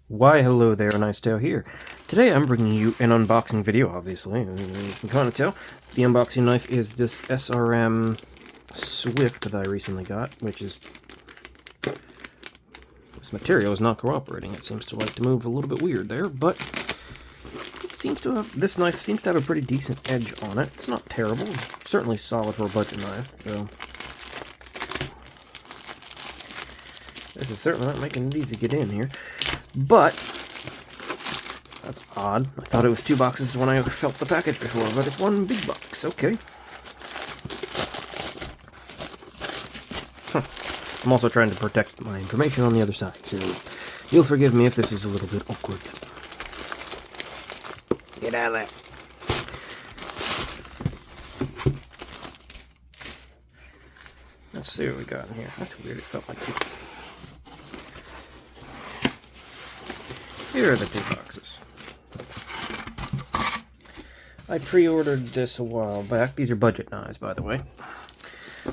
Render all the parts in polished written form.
Why, hello there, Nicetail here. Today I'm bringing you an unboxing video, obviously. You can kind of tell. The unboxing knife is this SRM Swift that I recently got, which is... This material is not cooperating. It seems to like to move a little bit weird there, but it seems to have... This knife seems to have a pretty decent edge on it. It's not terrible. It's certainly solid for a budget knife, so... This is certainly not making it easy to get in here. But, that's odd. I thought it was 2 boxes when I felt the package before, but it's 1 big box. Okay. I'm also trying to protect my information on the other side, so you'll forgive me if this is a little bit awkward. Get out of there. Let's see what we got in here. That's weird. It felt like it. Here are the 2 boxes. I pre-ordered this a while back. These are budget knives, by the way.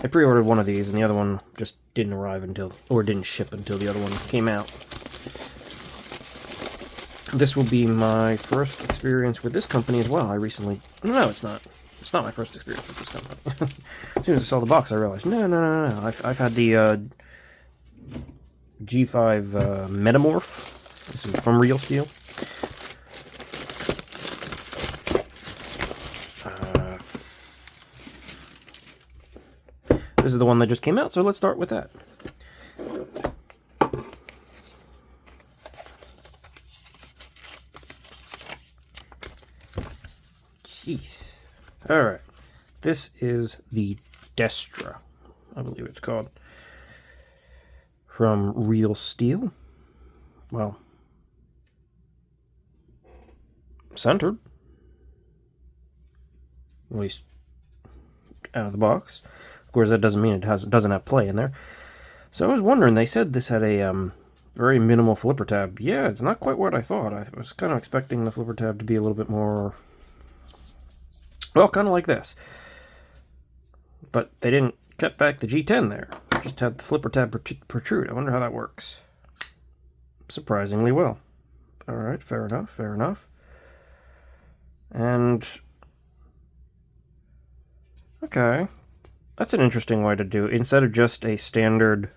I pre-ordered one of these, and the other one just didn't arrive until, or didn't ship until the other one came out. This will be my first experience with this company as well. I recently... No, it's not. It's not my first experience with this company. As soon as I saw the box, I realized, no. I've had the G5 Metamorph. This is from Real Steel. This is the one that just came out, so let's start with that. Jeez. Alright. This is the Destra, I believe it's called. From Real Steel. Well, centered, at least out of the box. Of course, that doesn't mean it doesn't have play in there. So I was wondering, they said this had a very minimal flipper tab. Yeah, it's not quite what I thought. I was kind of expecting the flipper tab to be a little bit more, well, kind of like this. But they didn't cut back the G10 there. Just had the flipper tab protrude. I wonder how that works. Surprisingly well. Alright, fair enough. And... okay. That's an interesting way to do it. Instead of just a standard...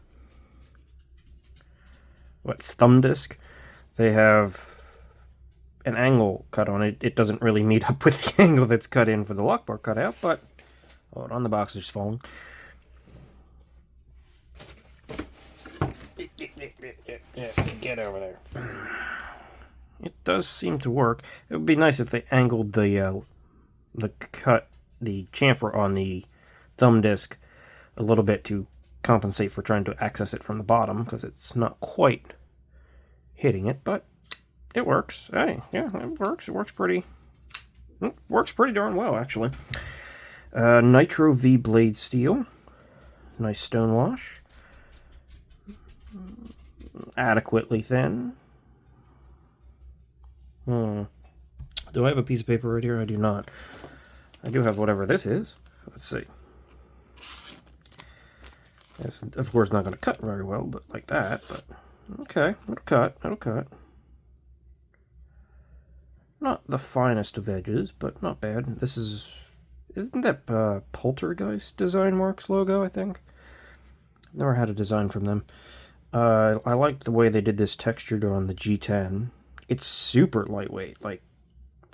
thumb disc, they have an angle cut on it. It doesn't really meet up with the angle that's cut in for the lock bar cutout, but... hold on, the box is falling. Get over there. It does seem to work. It would be nice if they angled the chamfer on the thumb disc a little bit to compensate for trying to access it from the bottom, because it's not quite hitting it, but it works. Hey, yeah, it works. It works pretty darn well, actually. Nitro V blade steel. Nice stone wash. Adequately thin. Do I have a piece of paper right here? I do not. I do have whatever this is. Let's see. It's, of course, not going to cut very well, but like that. But okay, it'll cut. Not the finest of edges, but not bad. This is... isn't that Poltergeist Design Works logo, I think? Never had a design from them. I like the way they did this textured on the G10. It's super lightweight, like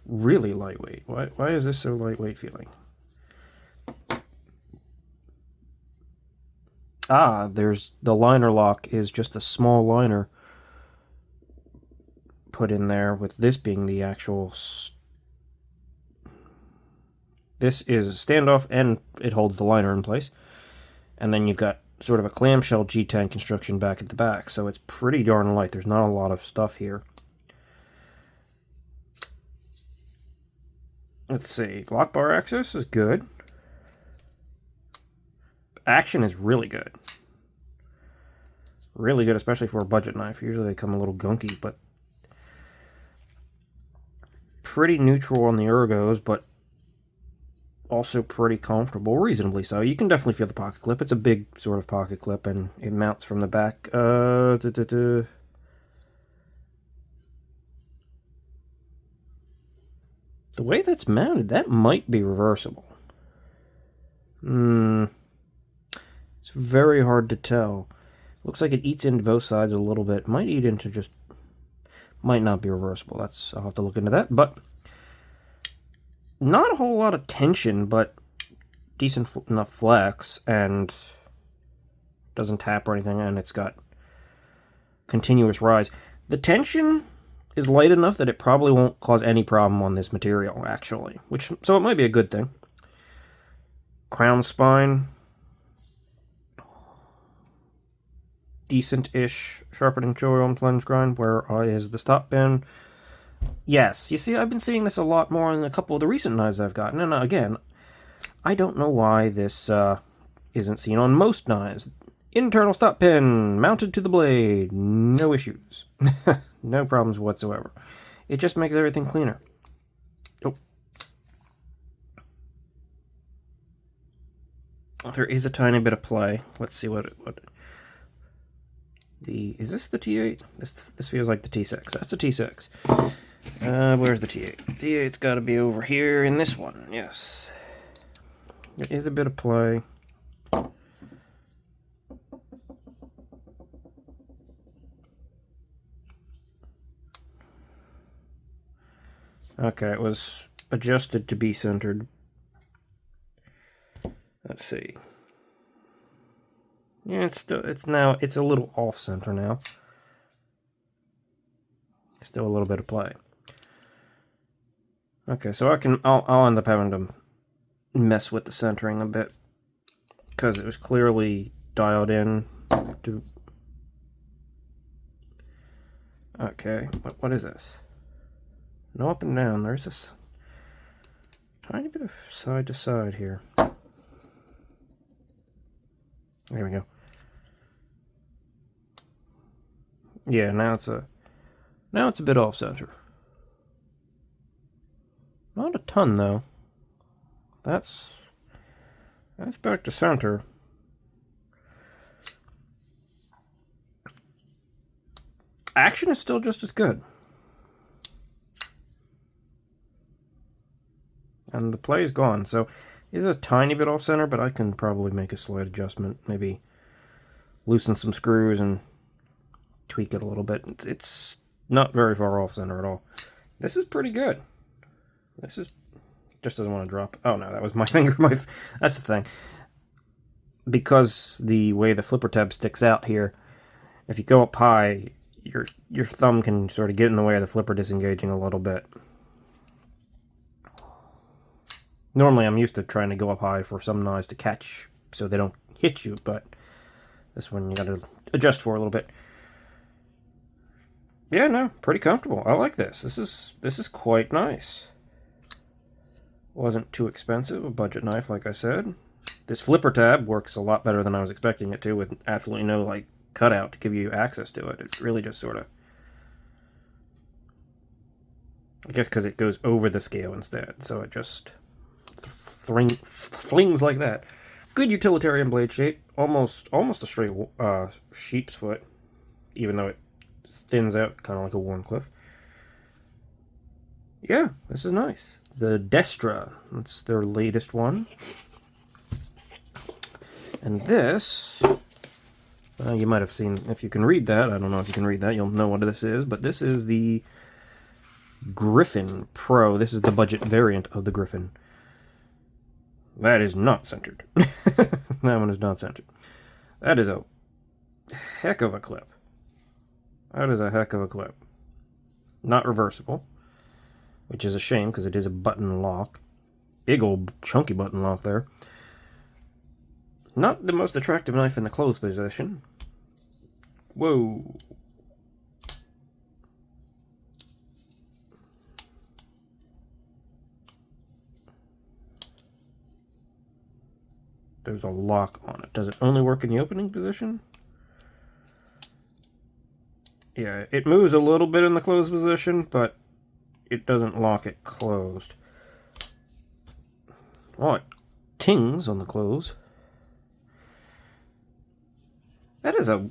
really lightweight. Why is this so lightweight feeling? Ah, there's the liner lock is just a small liner put in there, with this being the actual... this is a standoff and it holds the liner in place. And then you've got sort of a clamshell G10 construction back at the back, so it's pretty darn light. There's not a lot of stuff here. Let's see. Lock bar access is good. Action is really good. Really good, especially for a budget knife. Usually they come a little gunky, but pretty neutral on the ergos, but also pretty comfortable, reasonably so. You can definitely feel the pocket clip. It's a big sort of pocket clip, and it mounts from the back. The way that's mounted, that might be reversible. It's very hard to tell. Looks like it eats into both sides a little bit. Might eat into just... Might not be reversible. I'll have to look into that. But not a whole lot of tension, but decent enough flex, and doesn't tap or anything, and it's got continuous rise. The tension is light enough that it probably won't cause any problem on this material, actually. So it might be a good thing. Crown spine. Decent-ish sharpening choil and plunge grind. Where is the stop pin? Yes, you see, I've been seeing this a lot more in a couple of the recent knives I've gotten, and again, I don't know why this isn't seen on most knives. Internal stop pin mounted to the blade. No issues. No problems whatsoever. It just makes everything cleaner. Oh. There is a tiny bit of play. Let's see what is this the T8? This feels like the T6. That's a T6. Where's the T8? T8's got to be over here in this one. Yes. There is a bit of play. Okay, it was adjusted to be centered. Let's see. Yeah, it's a little off center now. Still a little bit of play. Okay, so I'll end up having to mess with the centering a bit because it was clearly dialed in to. Okay, what is this? No up and down. There's this tiny bit of side to side here. There we go. Yeah, now it's a bit off center. Not a ton though. That's back to center. Action is still just as good. And the play is gone, so it's a tiny bit off center, but I can probably make a slight adjustment. Maybe loosen some screws and tweak it a little bit. It's not very far off center at all. This is pretty good. This is just doesn't want to drop. Oh no, that was my finger. That's the thing. Because the way the flipper tab sticks out here, if you go up high, your thumb can sort of get in the way of the flipper disengaging a little bit. Normally I'm used to trying to go up high for some knives to catch so they don't hit you, but this one you gotta adjust for a little bit. Yeah, no, pretty comfortable. I like this. This is quite nice. Wasn't too expensive, a budget knife like I said. This flipper tab works a lot better than I was expecting it to, with absolutely no like cutout to give you access to it. It really just sort of, I guess because it goes over the scale instead, so it just flings like that. Good utilitarian blade shape, almost a straight sheep's foot, even though it thins out kind of like a Wharncliffe. Yeah, this is nice. The Destra, that's their latest one. And this, you might have seen, if you can read that, I don't know if you can read that, you'll know what this is, but this is the Griffin Pro. This is the budget variant of the Griffin. That is not centered. That one is not centered. That is a heck of a clip. That is a heck of a clip. Not reversible, which is a shame because it is a button lock. Big old chunky button lock there. Not the most attractive knife in the closed position. Whoa. There's a lock on it. Does it only work in the opening position? Yeah, it moves a little bit in the closed position, but it doesn't lock it closed. Oh, it tings on the close. That is a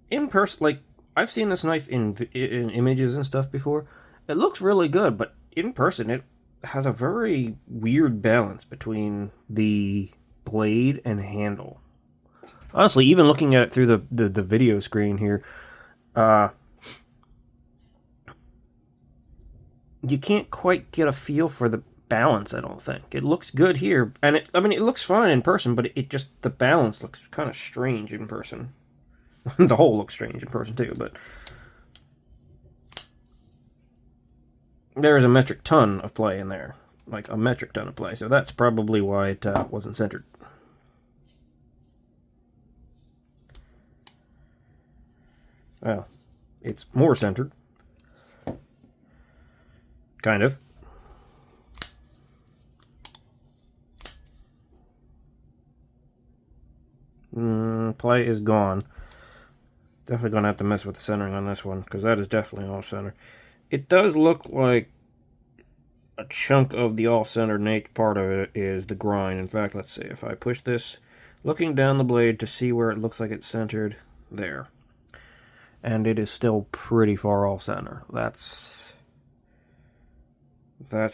in-person, like, I've seen this knife in images and stuff before. It looks really good, but in person, it has a very weird balance between the blade and handle. Honestly, even looking at it through the video screen here, you can't quite get a feel for the balance, I don't think. It looks good here, and it looks fine in person, but it just, the balance looks kind of strange in person. The hole looks strange in person too, but there is a metric ton of play in there. Like a metric ton of play, so that's probably why it wasn't centered. Well, it's more centered. Kind of. Play is gone. Definitely going to have to mess with the centering on this one, because that is definitely off center. It does look like a chunk of the all-center part of it is the grind. In fact, let's see. If I push this, looking down the blade to see where it looks like it's centered, there. And it is still pretty far all-center. That's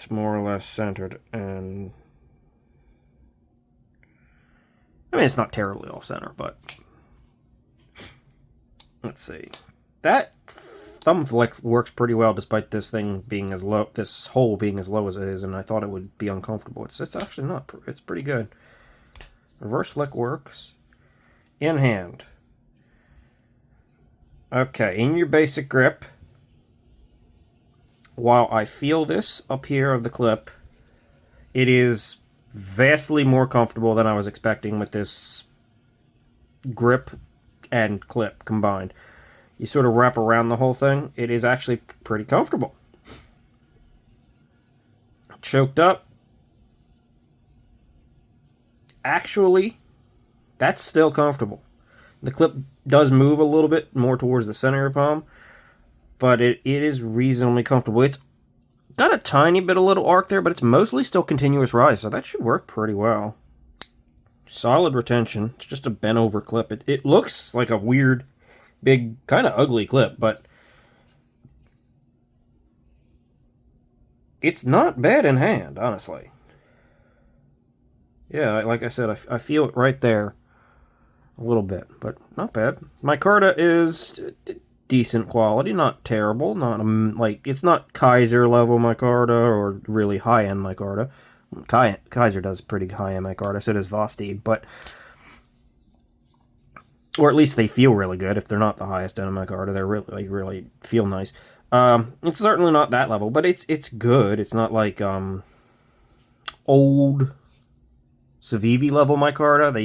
more or less centered, and I mean, it's not terribly off-center, but let's see. That thumb flex works pretty well, despite this thing being as low, this hole being as low as it is, and I thought it would be uncomfortable. It's actually not. It's pretty good. Reverse flick works. In hand. Okay, in your basic grip, while I feel this up here of the clip, it is vastly more comfortable than I was expecting with this grip and clip combined. You sort of wrap around the whole thing, it is actually pretty comfortable. Choked up. Actually, that's still comfortable. The clip does move a little bit more towards the center of your palm, but it is reasonably comfortable. It's got a tiny bit of little arc there, but it's mostly still continuous rise, so that should work pretty well. Solid retention. It's just a bent over clip. It looks like a weird, big, kind of ugly clip, but it's not bad in hand, honestly. Yeah, like I said, I feel it right there a little bit, but not bad. Micarta is decent quality, not terrible, not like, it's not Kizer level micarta or really high-end micarta. Kizer does pretty high-end micarta, so does Vosteed, but, or at least they feel really good. If they're not the highest end of micarta, they're really feel nice. It's certainly not that level, but it's good. It's not like old Civivi level micarta they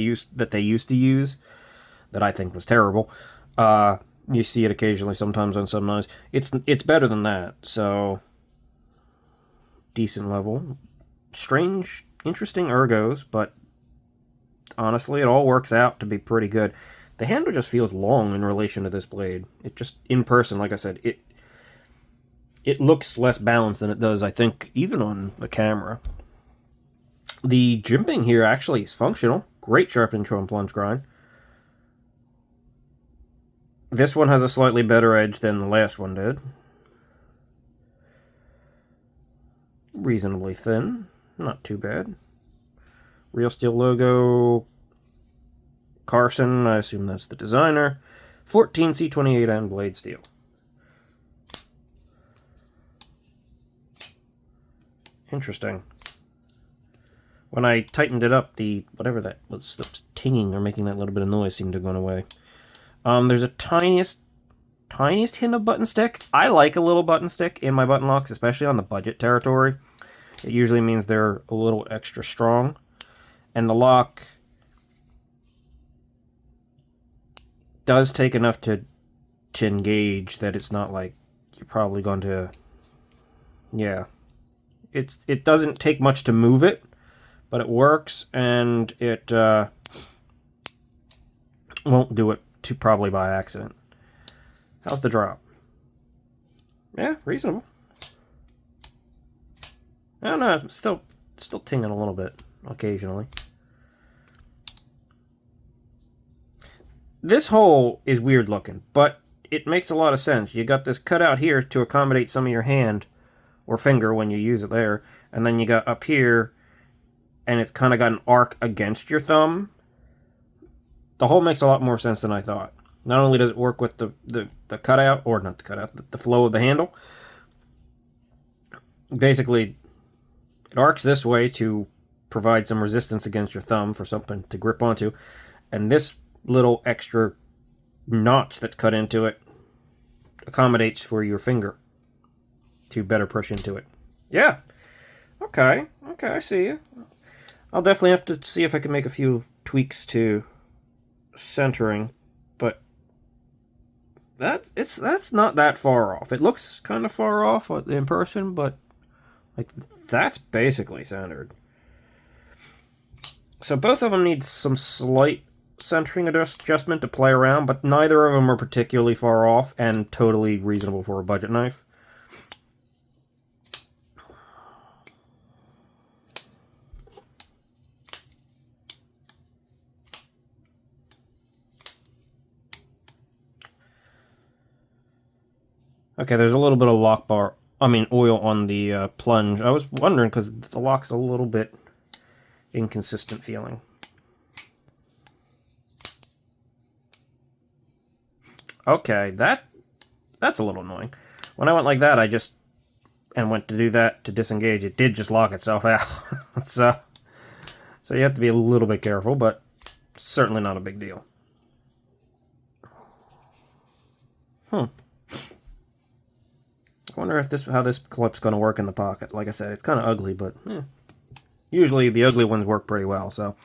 used to use, that I think was terrible. You see it occasionally, sometimes on some knives. It's better than that, so decent level. Strange, interesting ergos, but honestly, it all works out to be pretty good. The handle just feels long in relation to this blade. It just, in person, like I said, it looks less balanced than it does, I think, even on the camera. The jimping here actually is functional. Great sharpening tool and plunge grind. This one has a slightly better edge than the last one did. Reasonably thin. Not too bad. Real Steel logo. Carson, I assume that's the designer. 14C28N blade steel. Interesting. When I tightened it up, the whatever that was, the tinging or making that little bit of noise seemed to have gone away. There's a tiniest hint of button stick. I like a little button stick in my button locks, especially on the budget territory. It usually means they're a little extra strong. And the lock does take enough to engage that it's not like you're probably going to... Yeah. It doesn't take much to move it, but it works, and it won't do it probably by accident. How's the drop? Yeah, reasonable. I don't know, still tinging a little bit occasionally. This hole is weird looking, but it makes a lot of sense. You got this cutout here to accommodate some of your hand or finger when you use it there. And then you got up here, and it's kind of got an arc against your thumb. The hole makes a lot more sense than I thought. Not only does it work with the cutout, or not the cutout, the flow of the handle. Basically, it arcs this way to provide some resistance against your thumb for something to grip onto. And this little extra notch that's cut into it accommodates for your finger to better push into it. Yeah. Okay, I see you. I'll definitely have to see if I can make a few tweaks to centering, but that's not that far off. It looks kind of far off in person, but like that's basically centered. So both of them need some slight centering adjustment to play around, but neither of them are particularly far off and totally reasonable for a budget knife. Okay, there's a little bit of oil on the plunge. I was wondering because the lock's a little bit inconsistent feeling. Okay, that's a little annoying. When I went like that, and went to do that to disengage, it did just lock itself out. So you have to be a little bit careful, but certainly not a big deal. I wonder if how this clip's going to work in the pocket. Like I said, it's kind of ugly, but usually the ugly ones work pretty well, so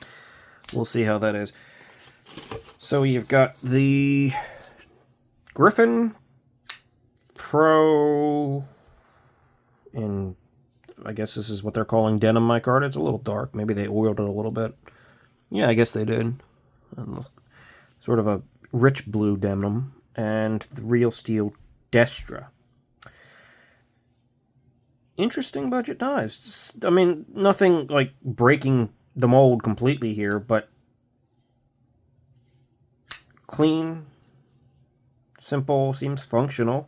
we'll see how that is. So you've got the Griffin Pro in, I guess this is what they're calling denim micarta. It's a little dark. Maybe they oiled it a little bit. Yeah, I guess they did. Sort of a rich blue denim. And the Real Steel Destra. Interesting budget knives. I mean, nothing like breaking the mold completely here, but clean, simple, seems functional.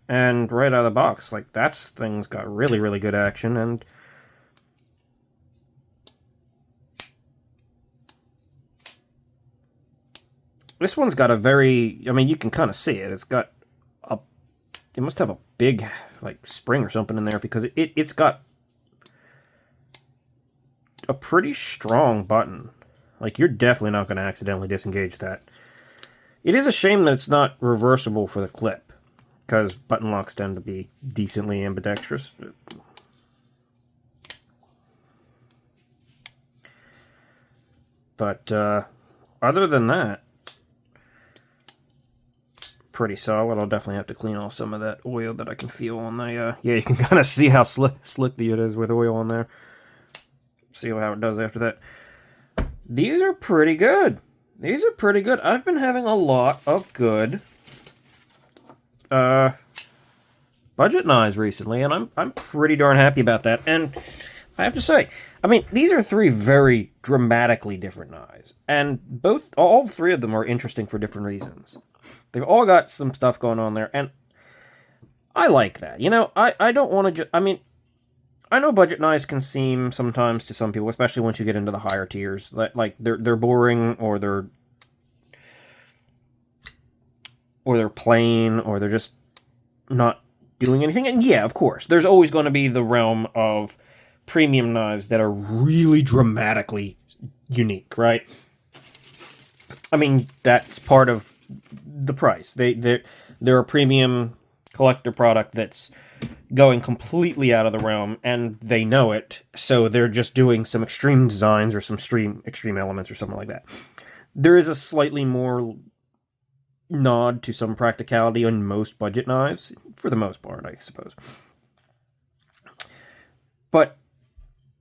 And right out of the box, like thing's got really, really good action, and this one's got a very, I mean, you can kind of see it. It must have a big, like, spring or something in there, because it's got a pretty strong button. Like, you're definitely not going to accidentally disengage that. It is a shame that it's not reversible for the clip, because button locks tend to be decently ambidextrous. But other than that, pretty solid. I'll definitely have to clean off some of that oil that I can feel on the, yeah, you can kind of see how slick it is with oil on there. See how it does after that. These are pretty good. These are pretty good. I've been having a lot of good budget knives recently, and I'm pretty darn happy about that. And I have to say, I mean, these are three very dramatically different knives, and all three of them are interesting for different reasons. They've all got some stuff going on there, and I like that. You know, I don't want to I mean, I know budget knives can seem sometimes to some people, especially once you get into the higher tiers, like they're boring, or they're plain, or they're just not doing anything. And yeah, of course, there's always going to be the realm of premium knives that are really dramatically unique, right? I mean, that's part of the price. They're a premium collector product that's going completely out of the realm, and they know it, so they're just doing some extreme designs or some extreme elements or something like that. There is a slightly more nod to some practicality on most budget knives, for the most part, I suppose. But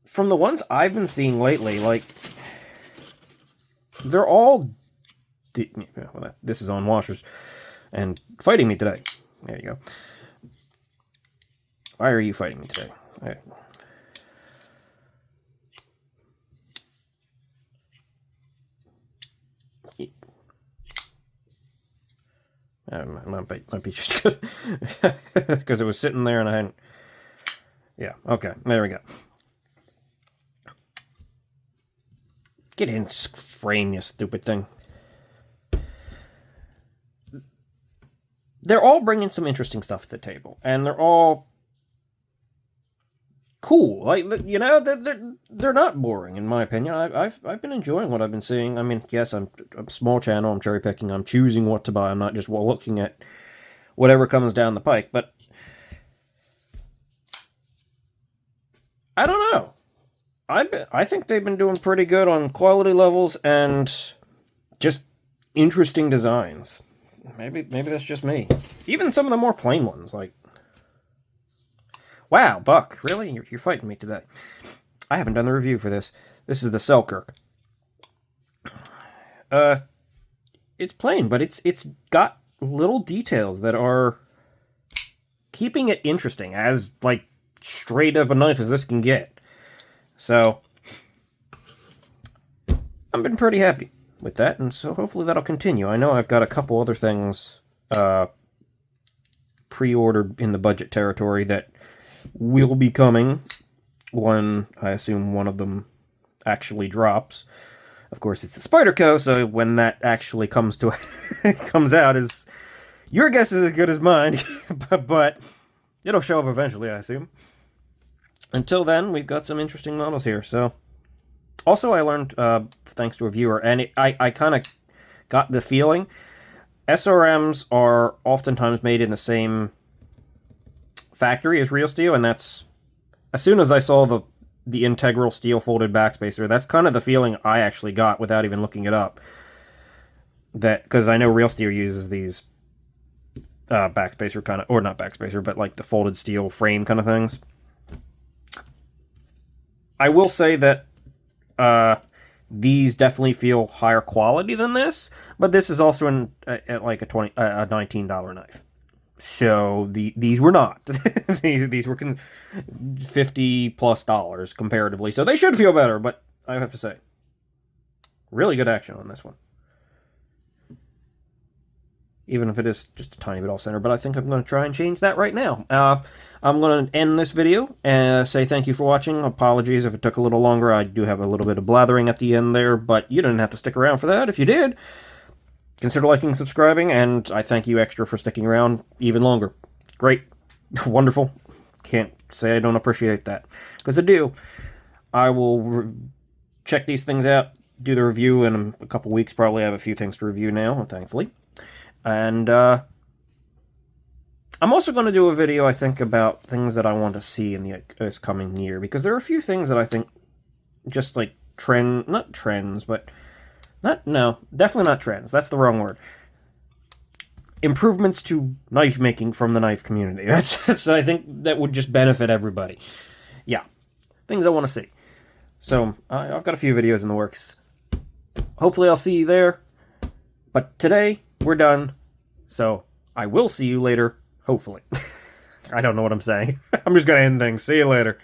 from the ones I've been seeing lately, like, they're all... Well, this is on washers and fighting me today. There you go. Why are you fighting me today? Right. Might be just because it was sitting there and I hadn't Yeah, okay, there we go. Get in, frame, you stupid thing. They're all bringing some interesting stuff to the table, and they're all cool. Like, you know, they're not boring, in my opinion. I've been enjoying what I've been seeing. I mean, yes, I'm a small channel. I'm cherry picking. I'm choosing what to buy. I'm not just looking at whatever comes down the pike. But I don't know. I think they've been doing pretty good on quality levels and just interesting designs. Maybe that's just me. Even some of the more plain ones, like, wow, Buck, really? You're fighting me today. I haven't done the review for this. This is the Selkirk. It's plain, but it's got little details that are keeping it interesting, as, like, straight of a knife as this can get. So, I've been pretty happy with that, and so hopefully that'll continue. I know I've got a couple other things pre-ordered in the budget territory that will be coming when, I assume, one of them actually drops. Of course, it's a Spyderco, so when that actually comes out, is your guess is as good as mine, but it'll show up eventually, I assume. Until then, we've got some interesting models here, so... Also, I learned, thanks to a viewer, and I kind of got the feeling, SRMs are oftentimes made in the same factory as real steel, and that's... As soon as I saw the integral steel folded backspacer, that's kind of the feeling I actually got without even looking it up. That, because I know real steel uses these backspacer kind of... Or not backspacer, but like the folded steel frame kind of things. I will say that these definitely feel higher quality than this, but this is also at like a $19 knife. So these were not. these were $50+ comparatively, so they should feel better. But I have to say, really good action on this one, even if it is just a tiny bit off center. But I think I'm going to try and change that right now. I'm going to end this video and say thank you for watching. Apologies if it took a little longer. I do have a little bit of blathering at the end there, but you didn't have to stick around for that. If you did, consider liking and subscribing, and I thank you extra for sticking around even longer. Great. Wonderful. Can't say I don't appreciate that, because I do. I will check these things out, do the review in a couple weeks. Probably have a few things to review now, thankfully. And I'm also going to do a video, I think, about things that I want to see in this coming year, because there are a few things that I think just like not trends, but definitely not trends. That's the wrong word. Improvements to knife making from the knife community. That's I think that would just benefit everybody. Yeah, things I want to see. So I've got a few videos in the works. Hopefully I'll see you there. But today we're done. So I will see you later. Hopefully. I don't know what I'm saying. I'm just going to end things. See you later.